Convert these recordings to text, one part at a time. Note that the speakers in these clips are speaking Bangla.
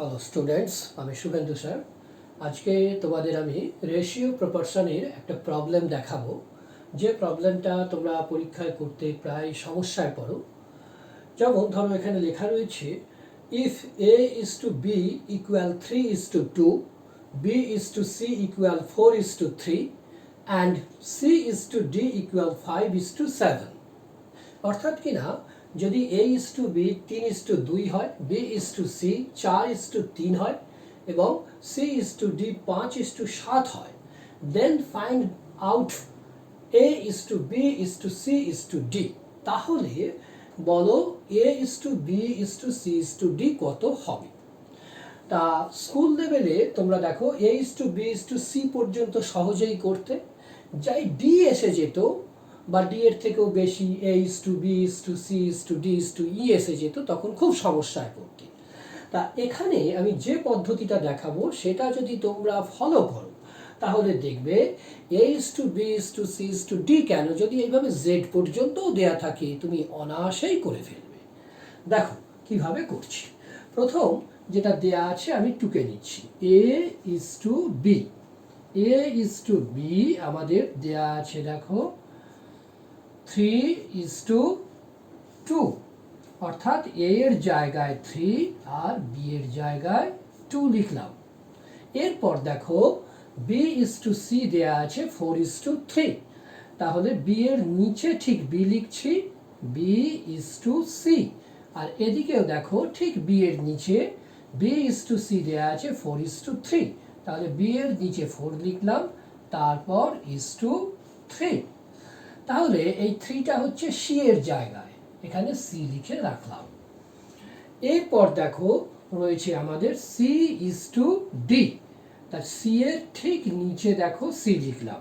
হ্যালো স্টুডেন্টস, আমি শুভেন্দু স্যার। আজকে তোমাদের আমি রেশিও প্রপোর্শনের একটা প্রবলেম দেখাবো, যে প্রবলেমটা তোমরা পরীক্ষায় করতে প্রায় সমস্যায় পড়ো। যেমন ধরো এখানে লেখা রয়েছে, if A is to B equal 3:2, B is to C equal 4:3 and C is to D equal 5:7। অর্থাৎ কিনা যদি এ ইজ টু বি 3:2 হয়, বি ইজ টু সি 4:3 হয় এবং সি ইজ টু ডি 5:7 হয়, then find out A is to B is to C is to D. তাহলে বলো A is to B is to C is to D কত হবে। তা স্কুল লেভেলে তোমরা দেখো A is to B is to C পর্যন্ত সহজেই করতে, যাই ডি এসে যেত বা ডি এর থেকেও বেশি A is to B is to C is to D is to E এসে যেত, তখন খুব সমস্যায় পড়তে। তা এখানে আমি যে পদ্ধতিটা দেখাবো সেটা যদি তোমরা ফলো করো তাহলে দেখবে A is to B is to C is to D কেন, যদি এইভাবে জেড পর্যন্তও দেয়া থাকে তুমি অনায়াসেই করে ফেলবে। দেখো কিভাবে করছি। প্রথম যেটা দেয়া আছে আমি টুকে নিচ্ছি, A is to B. A is to B আমাদের দেয়া আছে, দেখো 3:2, অর্থাৎ এ এর জায়গায় 3 আর বি এর জায়গায় 2 লিখলাম। এরপর দেখো বি ইজ টু সি দেয়া আছে 4:3, তাহলে বি এর নিচে ঠিক বি লিখছি, বি ইজ টু সি। আর এদিকেও দেখো ঠিক বি এর নিচে বি ইজ টু সি দেয়া আছে 4:3, তাহলে বি এর নিচে 4 লিখলাম, তারপর ইজ টু 3। তাহলে এই 3টা হচ্ছে সি এর জায়গায়, এখানে সি লিখে রাখলাম। এরপর দেখো রয়েছে আমাদের সি ইজ টু ডি, তার সি এর ঠিক নিচে দেখো সি লিখলাম,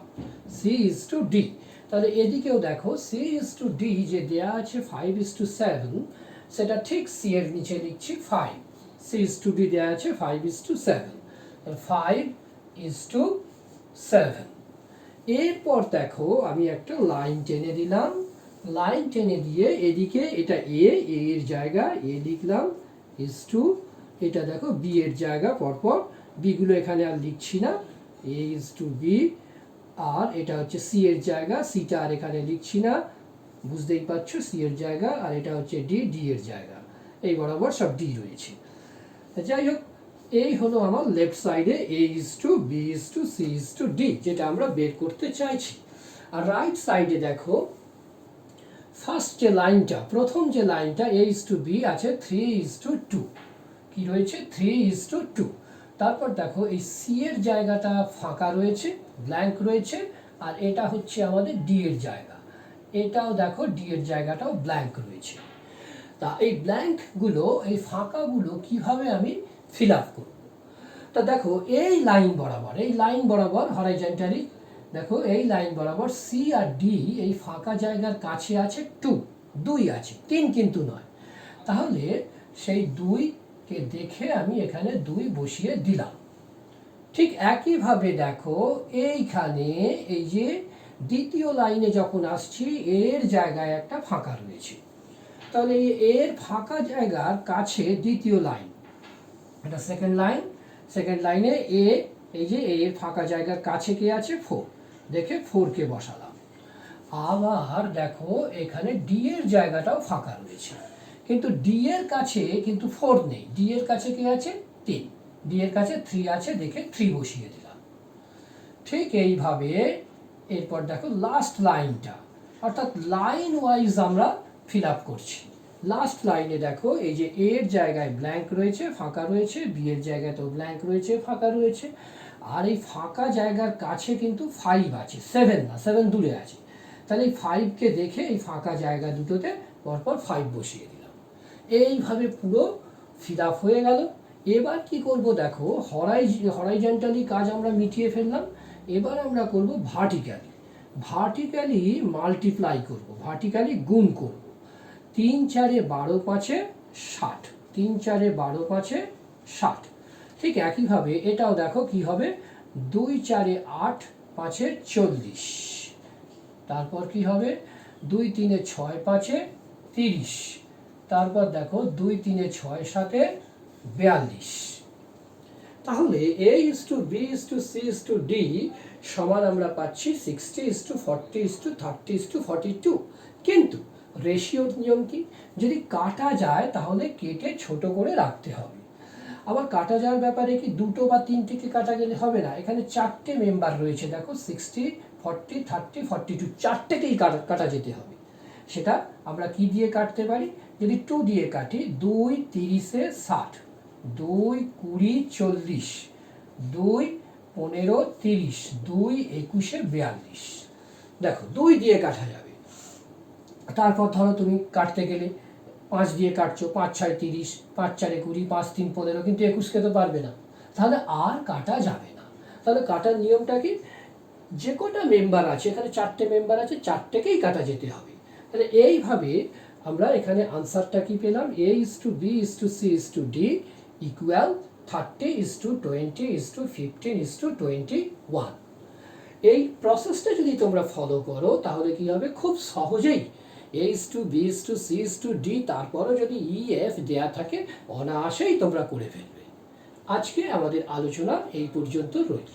সি ইজ টু ডি। তাহলে এদিকেও দেখো সি ইজ টু ডি যে দেয়া আছে 5:7, সেটা ঠিক সি এর নিচে লিখছি 5, সি ইজ টু ডি দেয়া আছে 5:7, 5:7। এরপর দেখো আমি একটা লাইন টেনে দিলাম, লাইন টেনে দিয়ে এদিকে এটা এ এর জায়গা এ লিখলাম, ইজ টু, এটা দেখো বি এর জায়গা, পরপর বিগুলো এখানে আর লিখছি না, এ ইজ টু বি। আর এটা হচ্ছে সি এর জায়গা, সিটা আর এখানে লিখছি না, বুঝতেই পারছো সি এর জায়গা। আর এটা হচ্ছে ডি, ডি এর জায়গা, এই বরাবর সব ডি রয়েছে। যাই হোক, এই হলো আমার লেফট সাইডে A is to B is to C is to D, যেটা আমরা বের করতে চাইছি। আর রাইট সাইডে দেখো ফার্স্ট যে লাইনটা, প্রথম যে লাইনটা এ ইজ টু বি আছে 3:2, কি রয়েছে 3:2। তারপর দেখো এই সি এর জায়গাটা ফাঁকা রয়েছে, ব্ল্যাঙ্ক রয়েছে, আর এটা হচ্ছে আমাদের ডি এর জায়গা, এটাও দেখো ডি এর জায়গাটাও ব্ল্যাঙ্ক রয়েছে। তা এই ব্ল্যাঙ্কগুলো, এই ফাঁকাগুলো কিভাবে আমি ফিল আপ করব। তা দেখো এই লাইন বরাবর, এই লাইন বরাবর হরাইজন্টালি দেখো এই লাইন বরাবর সি আর ডি এই ফাঁকা জায়গার কাছে আছে 2 আছে, 3 কিন্তু নয়। তাহলে সেই 2কে দেখে আমি এখানে 2 বসিয়ে দিলাম। ঠিক একইভাবে দেখো এইখানে এই যে দ্বিতীয় লাইনে যখন আসছি এর জায়গায় একটা ফাঁকা রয়েছে, তাহলে এর ফাঁকা জায়গার কাছে দ্বিতীয় লাইন, এটা সেকেন্ড লাইন, সেকেন্ড লাইনে এ, এই যে এর ফাঁকা জায়গার কাছে কে আছে 4, দেখে 4কে বসালাম। আবার দেখো এখানে ডি এর জায়গাটাও ফাঁকা রয়েছে, কিন্তু ডি এর কাছে কিন্তু 4 নেই, ডি এর কাছে কে আছে 3, ডি এর কাছে 3 আছে দেখে 3 বসিয়ে দিলাম। ঠিক এইভাবে এরপর দেখো লাস্ট লাইনটা, অর্থাৎ লাইন ওয়াইজ আমরা ফিল আপ করছি। লাস্ট লাইনে দেখো এই যে এর জায়গায় ব্ল্যাঙ্ক রয়েছে, ফাঁকা রয়েছে, বি এর জায়গাতেও ব্ল্যাঙ্ক রয়েছে, ফাঁকা রয়েছে, আর এই ফাঁকা জায়গার কাছে কিন্তু 5 আছে, 7 না, 7 দূরে আছে। তাহলে এই 5কে দেখে এই ফাঁকা জায়গা দুটোতে পরপর 5 বসিয়ে দিলাম। এইভাবে পুরো ফিল আপ হয়ে গেল। এবার কি করব দেখো, হরাইজন্টালি কাজ আমরা মিটিয়ে ফেললাম, এবার আমরা করব ভার্টিক্যালি। ভার্টিক্যালি মাল্টিপ্লাই করব, ভার্টিক্যালি গুণ করব। 3 4 12 5 60, 3 4 12 5 60। ঠিক একইভাবে এটাও দেখো কি হবে, 2 4 8 5 40, তারপর কি হবে 2 3 6 5 30, তারপর দেখো 2 3 6 7 42, তাহলে A is to B is to C is to D সমান আমরা পাচ্ছি 60:40:30:42। কিন্তু রেশিওর নিয়ম কি, যদি কাটা যায় তাহলে কেটে ছোট করে রাখতে হবে। আবার কাটা যাওয়ার ব্যাপারে কি দুটো বা তিনটিকে কাটা গেলে হবে না, এখানে চারটে মেম্বার রয়েছে, দেখো 60, 40, 30, 42 চারটেকেই কাটা যেতে হবে। সেটা আমরা কি দিয়ে কাটতে পারি, যদি 2 দিয়ে কাটি, 2 30-এ 60, 2 20 40, 2 15 30, 2 21-এ 42। দেখো 2 দিয়ে কাটা যাবে। তারপর ধরো তুমি কাটতে গেলে 5 দিয়ে কাটছো, 5 6 30, 5 4 20, 5 3 15, কিন্তু 21কে তো পারবে না, তাহলে আর কাটা যাবে না। তাহলে কাটার নিয়মটা কি, যে কটা মেম্বার আছে, এখানে চারটে মেম্বার আছে, চারটেকেই কাটা যেতে হবে। তাহলে এইভাবে আমরা এখানে আনসারটা কি পেলাম, A is to B is to C is to D equal 30:20:15:21। এই প্রসেসটা যদি তোমরা ফলো করো তাহলে কি হবে, খুব সহজেই A is to B is to C is to D, তারপরও যদি E F দেয়া থাকে অনায়াসেই তোমরা করে ফেলবে। আজকে আমাদের আলোচনা এই পর্যন্ত রইল।